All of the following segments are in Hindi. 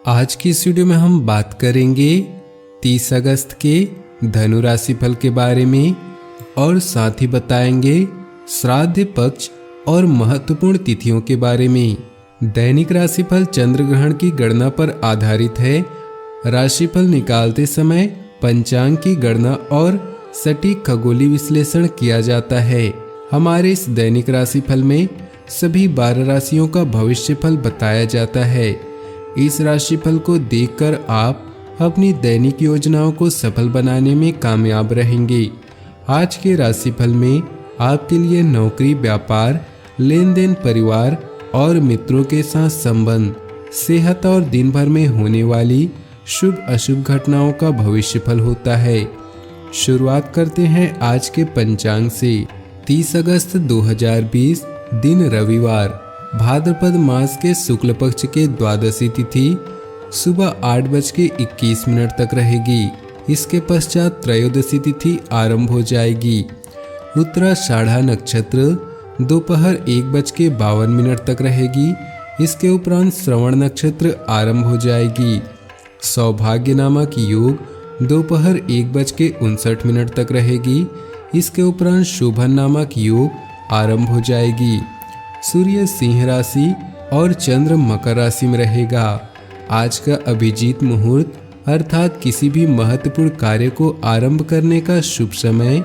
आज की इस वीडियो में हम बात करेंगे 30 अगस्त के धनु राशि फल के बारे में और साथ ही बताएंगे श्राद्ध पक्ष और महत्वपूर्ण तिथियों के बारे में। दैनिक राशिफल चंद्र ग्रहण की गणना पर आधारित है। राशिफल निकालते समय पंचांग की गणना और सटीक खगोलीय विश्लेषण किया जाता है। हमारे इस दैनिक राशिफल में सभी 12 राशियों का भविष्यफल बताया जाता है। इस राशिफल को देखकर आप अपनी दैनिक योजनाओं को सफल बनाने में कामयाब रहेंगे। आज के राशिफल में आपके लिए नौकरी, व्यापार, लेन देन, परिवार और मित्रों के साथ संबंध, सेहत और दिन भर में होने वाली शुभ अशुभ घटनाओं का भविष्यफल होता है। शुरुआत करते हैं आज के पंचांग से। 30 अगस्त 2020 दिन रविवार, भाद्रपद मास के शुक्ल पक्ष के द्वादशी तिथि सुबह 8:21 तक रहेगी। इसके पश्चात त्रयोदशी तिथि आरंभ हो जाएगी। उत्तराषाढ़ा नक्षत्र दोपहर 1:52 तक रहेगी। इसके उपरांत श्रवण नक्षत्र आरंभ हो जाएगी। सौभाग्य नामक योग दोपहर 1:59 तक रहेगी। इसके उपरांत शोभन नामक योग आरंभ हो जाएगी। सूर्य सिंह राशि और चंद्र मकर राशि में रहेगा। आज का अभिजीत मुहूर्त अर्थात किसी भी महत्वपूर्ण कार्य को आरंभ करने का शुभ समय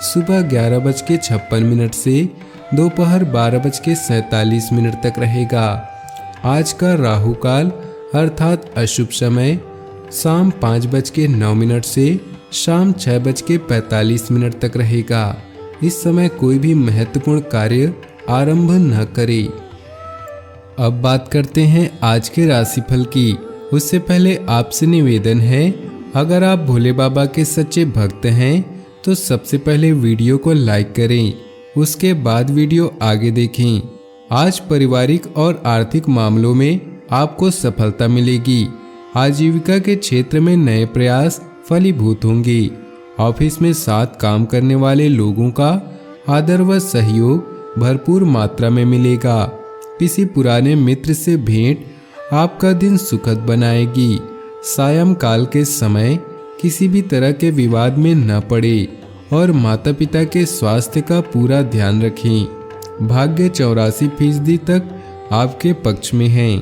सुबह 11:56 से दोपहर 12:47 तक रहेगा। आज का राहु काल अर्थात अशुभ समय शाम 5:09 से शाम 6:45 तक रहेगा। इस समय कोई भी महत्वपूर्ण कार्य आरंभ न करें। अब बात करते हैं आज के राशिफल की। उससे पहले आपसे निवेदन है, अगर आप भोले बाबा के सच्चे भक्त हैं तो सबसे पहले वीडियो को लाइक करें, उसके बाद वीडियो आगे देखें। आज पारिवारिक और आर्थिक मामलों में आपको सफलता मिलेगी। आजीविका के क्षेत्र में नए प्रयास फलीभूत होंगे। ऑफिस में साथ काम करने वाले लोगों का आदर व सहयोग भरपूर मात्रा में मिलेगा। किसी पुराने मित्र से भेंट आपका दिन सुखद बनाएगी। सायंकाल के समय किसी भी तरह के विवाद में न पड़े और माता पिता के स्वास्थ्य का पूरा ध्यान रखें। भाग्य 84% तक आपके पक्ष में है।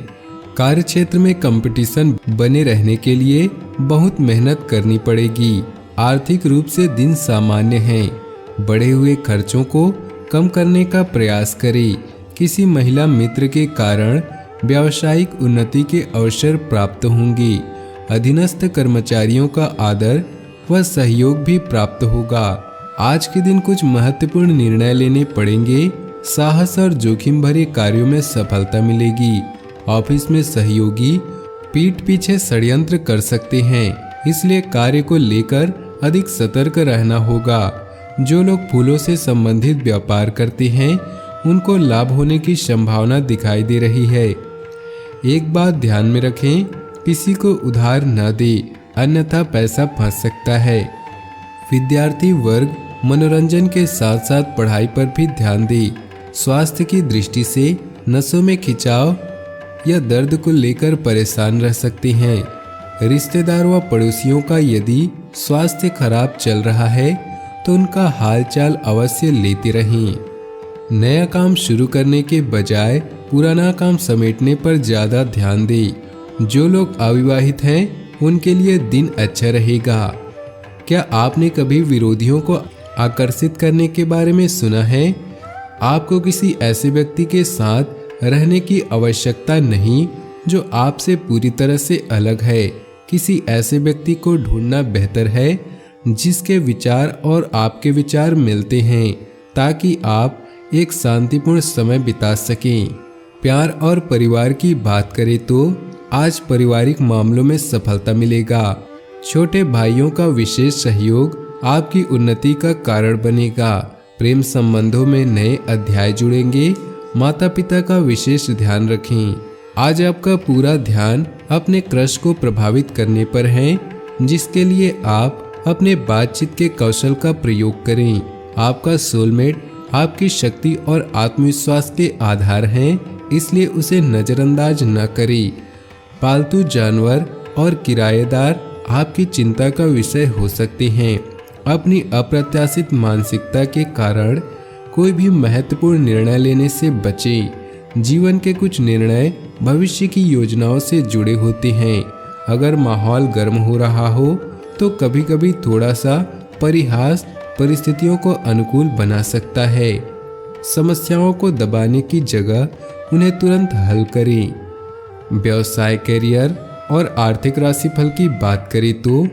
कार्य क्षेत्र में कंपटीशन बने रहने के लिए बहुत मेहनत करनी पड़ेगी। आर्थिक रूप से दिन सामान्य है। बढ़े हुए खर्चों को कम करने का प्रयास करें। किसी महिला मित्र के कारण व्यावसायिक उन्नति के अवसर प्राप्त होंगे। अधीनस्थ कर्मचारियों का आदर व सहयोग भी प्राप्त होगा। आज के दिन कुछ महत्वपूर्ण निर्णय लेने पड़ेंगे। साहस और जोखिम भरे कार्यों में सफलता मिलेगी। ऑफिस में सहयोगी पीठ पीछे षड्यंत्र कर सकते हैं, इसलिए कार्य को लेकर अधिक सतर्क रहना होगा। जो लोग फूलों से संबंधित व्यापार करते हैं उनको लाभ होने की संभावना दिखाई दे रही है। एक बात ध्यान में रखें, किसी को उधार न दे, अन्यथा पैसा फंस सकता है। विद्यार्थी वर्ग मनोरंजन के साथ साथ पढ़ाई पर भी ध्यान दे। स्वास्थ्य की दृष्टि से नसों में खिंचाव या दर्द को लेकर परेशान रह सकते हैं। रिश्तेदार व पड़ोसियों का यदि स्वास्थ्य खराब चल रहा है तो उनका हालचाल अवश्य लेते रहें। नया काम शुरू करने के बजाय पुराना काम समेटने पर ज्यादा ध्यान दें। जो लोग अविवाहित हैं उनके लिए दिन अच्छा रहेगा। क्या आपने कभी विरोधियों को आकर्षित करने के बारे में सुना है? आपको किसी ऐसे व्यक्ति के साथ रहने की आवश्यकता नहीं जो आपसे पूरी तरह से अलग है। किसी ऐसे व्यक्ति को ढूंढना बेहतर है जिसके विचार और आपके विचार मिलते हैं, ताकि आप एक शांतिपूर्ण समय बिता सकें। प्यार और परिवार की बात करें तो आज पारिवारिक मामलों में सफलता मिलेगा। छोटे भाइयों का विशेष सहयोग आपकी उन्नति का कारण बनेगा। प्रेम संबंधों में नए अध्याय जुड़ेंगे। माता पिता का विशेष ध्यान रखें। आज आपका पूरा ध्यान अपने क्रश को प्रभावित करने पर है, जिसके लिए आप अपने बातचीत के कौशल का प्रयोग करें। आपका सोलमेट आपकी शक्ति और आत्मविश्वास के आधार हैं, इसलिए उसे नजरअंदाज न करें। पालतू जानवर और किराएदार आपकी चिंता का विषय हो सकते हैं। अपनी अप्रत्याशित मानसिकता के कारण कोई भी महत्वपूर्ण निर्णय लेने से बचें। जीवन के कुछ निर्णय भविष्य की योजनाओं से जुड़े होते हैं। अगर माहौल गर्म हो रहा हो तो कभी कभी थोड़ा सा परिहास परिस्थितियों को अनुकूल बना सकता है। समस्याओं को दबाने की जगह उन्हें तुरंत हल करें। व्यवसाय, करियर और आर्थिक राशिफल की बात करें तो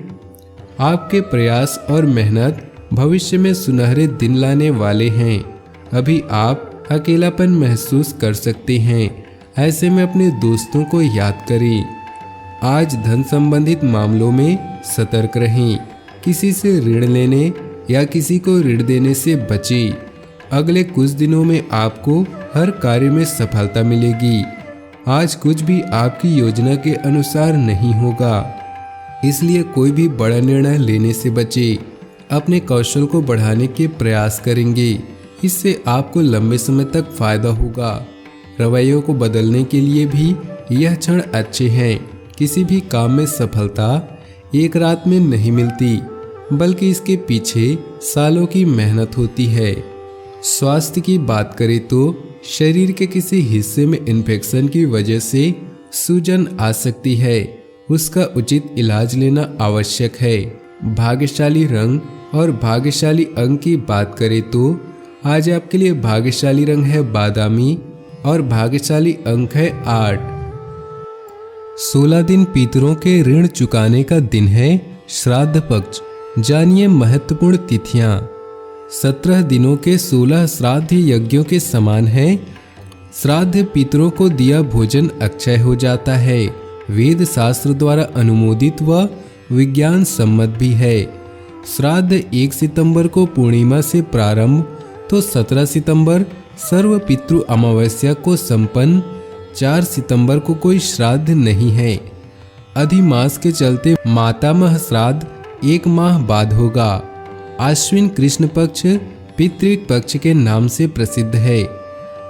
आपके प्रयास और मेहनत भविष्य में सुनहरे दिन लाने वाले हैं। अभी आप अकेलापन महसूस कर सकते हैं। ऐसे में अपने दोस्तों को याद करें। आज धन संबंधित मामलों में सतर्क रहें। किसी से ऋण लेने या किसी को ऋण देने से बचें। अगले कुछ दिनों में आपको हर कार्य में सफलता मिलेगी। आज कुछ भी आपकी योजना के अनुसार नहीं होगा, इसलिए कोई भी बड़ा निर्णय लेने से बचें। अपने कौशल को बढ़ाने के प्रयास करेंगे, इससे आपको लंबे समय तक फायदा होगा। रवैयों को बदलने के लिए भी यह क्षण अच्छे हैं। किसी भी काम में सफलता एक रात में नहीं मिलती, बल्कि इसके पीछे सालों की मेहनत होती है। स्वास्थ्य की बात करें तो शरीर के किसी हिस्से में इन्फेक्शन की वजह से सूजन आ सकती है। उसका उचित इलाज लेना आवश्यक है। भाग्यशाली रंग और भाग्यशाली अंक की बात करें तो आज आपके लिए भाग्यशाली रंग है बादामी और भाग्यशाली अंक है 8। 16 दिन पितरों के ऋण चुकाने का दिन है श्राद्ध पक्ष। जानिए महत्वपूर्ण तिथियां। 17 दिनों के 16 श्राद्ध यज्ञों के समान है। श्राद्ध पितरों को दिया भोजन अक्षय हो जाता है। वेद शास्त्र द्वारा अनुमोदित व विज्ञान सम्मत भी है। श्राद्ध 1 सितंबर को पूर्णिमा से प्रारंभ तो 17 सितंबर सर्व पितृ अमावस्या को संपन्न। 4 सितंबर को कोई श्राद्ध नहीं है। अधिमास के चलते मातामह श्राद्ध 1 माह बाद होगा। आश्विन कृष्ण पक्ष पितृ पक्ष के नाम से प्रसिद्ध है।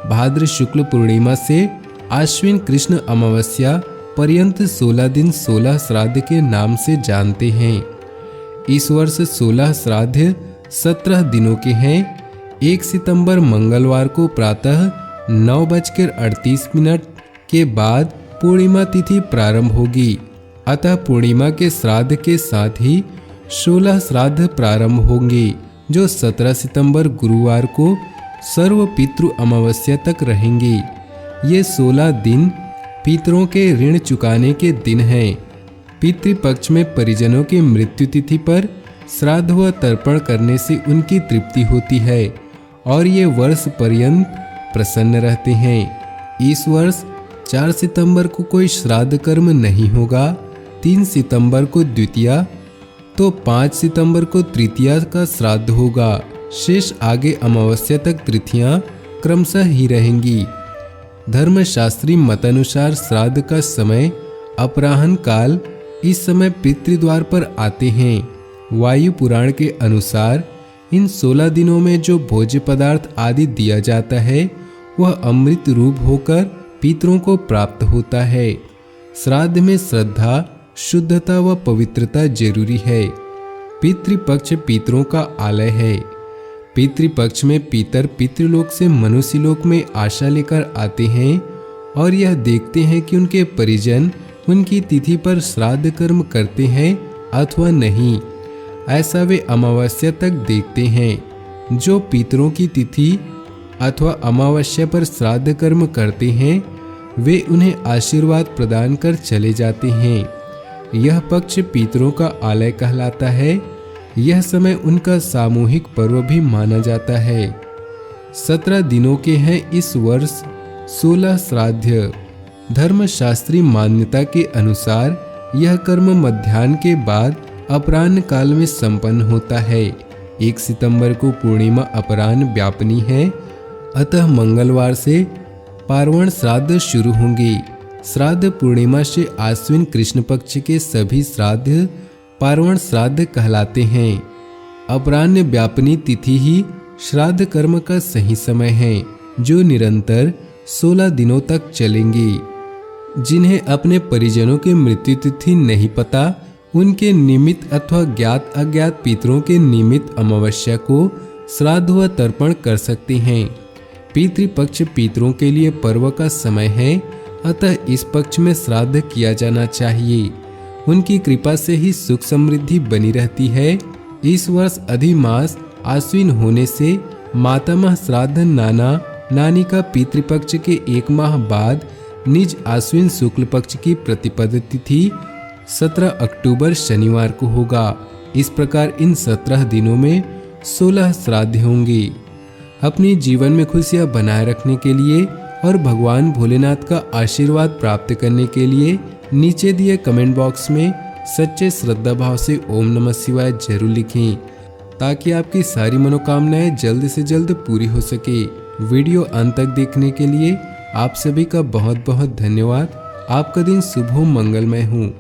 भाद्र शुक्ल पूर्णिमा से आश्विन कृष्ण अमावस्या पर्यंत 16 दिन 16 श्राद्ध के नाम से जानते हैं। इस वर्ष 16 श्राद्ध 17 दिनों के हैं। 1 सितंबर मंगलवार को प्रातः 9:38 के बाद पूर्णिमा तिथि प्रारंभ होगी। अतः पूर्णिमा के श्राद्ध के साथ ही 16 श्राद्ध प्रारंभ होंगे, जो 17 सितंबर गुरुवार को सर्व पितृ अमावस्या तक रहेंगे। ये 16 दिन पितरों के ऋण चुकाने के दिन हैं। पितृपक्ष में परिजनों की मृत्यु तिथि पर श्राद्ध व तर्पण करने से उनकी तृप्ति होती है और ये वर्ष पर्यंत प्रसन्न रहते हैं। इस वर्ष 4 सितंबर को कोई श्राद्ध कर्म नहीं होगा। 3 सितंबर को द्वितीया तो 5 सितंबर को तृतीया का श्राद्ध होगा। शेष आगे अमावस्या तक तिथियां क्रमशः ही रहेंगी। धर्मशास्त्री मतानुसार श्राद्ध का समय अपराह्न काल। इस समय पितृद्वार पर आते हैं। वायु पुराण के अनुसार इन 16 दिनों में जो भोज्य पदार्थ आदि दिया जाता है वह अमृत रूप होकर पितरों को प्राप्त होता है। श्राद्ध में श्रद्धा, शुद्धता व पवित्रता जरूरी है। पितृपक्ष पितरों का आलय है। पितृपक्ष में पितर पितृलोक से मनुष्यलोक में आशा लेकर आते हैं और यह देखते हैं कि उनके परिजन उनकी तिथि पर श्राद्ध कर्म करते हैं अथवा नहीं। ऐसा वे अमावस्या तक देखते हैं। जो पितरों की तिथि अथवा अमावस्या पर श्राद्ध कर्म करते हैं वे उन्हें आशीर्वाद प्रदान कर चले जाते हैं। यह पक्ष पितरों का आलय कहलाता है। यह समय उनका सामूहिक पर्व भी माना जाता है। 17 दिनों के हैं इस वर्ष 16 श्राद्ध। धर्मशास्त्री मान्यता के अनुसार यह कर्म मध्याह्न के बाद अपराह्न काल में संपन्न होता है। 1 सितंबर को पूर्णिमा अपराह्न व्यापनी है, अतः मंगलवार से पार्वण श्राद्ध शुरू होंगे। श्राद्ध पूर्णिमा से आश्विन कृष्ण पक्ष के सभी श्राद्ध पार्वण श्राद्ध कहलाते हैं। अपराह्न व्यापनी तिथि ही श्राद्ध कर्म का सही समय है, जो निरंतर 16 दिनों तक चलेंगे। जिन्हें अपने परिजनों की मृत्यु तिथि नहीं पता, उनके निमित्त अथवा ज्ञात अज्ञात पितरों के निमित्त अमावस्या को श्राद्ध व तर्पण कर सकते हैं। पितृपक्ष पितरों के लिए पर्व का समय है, अतः इस पक्ष में श्राद्ध किया जाना चाहिए। उनकी कृपा से ही सुख समृद्धि बनी रहती है। इस वर्ष अधिमास आश्विन होने से मातामह श्राद्ध नाना नानी का पितृपक्ष के 1 माह बाद निज आश्विन शुक्ल पक्ष की प्रतिपद तिथि 17 अक्टूबर शनिवार को होगा। इस प्रकार इन 17 दिनों में 16 श्राद्ध होंगे। अपनी जीवन में खुशियां बनाए रखने के लिए और भगवान भोलेनाथ का आशीर्वाद प्राप्त करने के लिए नीचे दिए कमेंट बॉक्स में सच्चे श्रद्धा भाव से ओम नमः शिवाय जरूर लिखें, ताकि आपकी सारी मनोकामनाएं जल्द से जल्द पूरी हो सके। वीडियो अंत तक देखने के लिए आप सभी का बहुत बहुत धन्यवाद। आपका दिन शुभ हो, मंगलमय हो।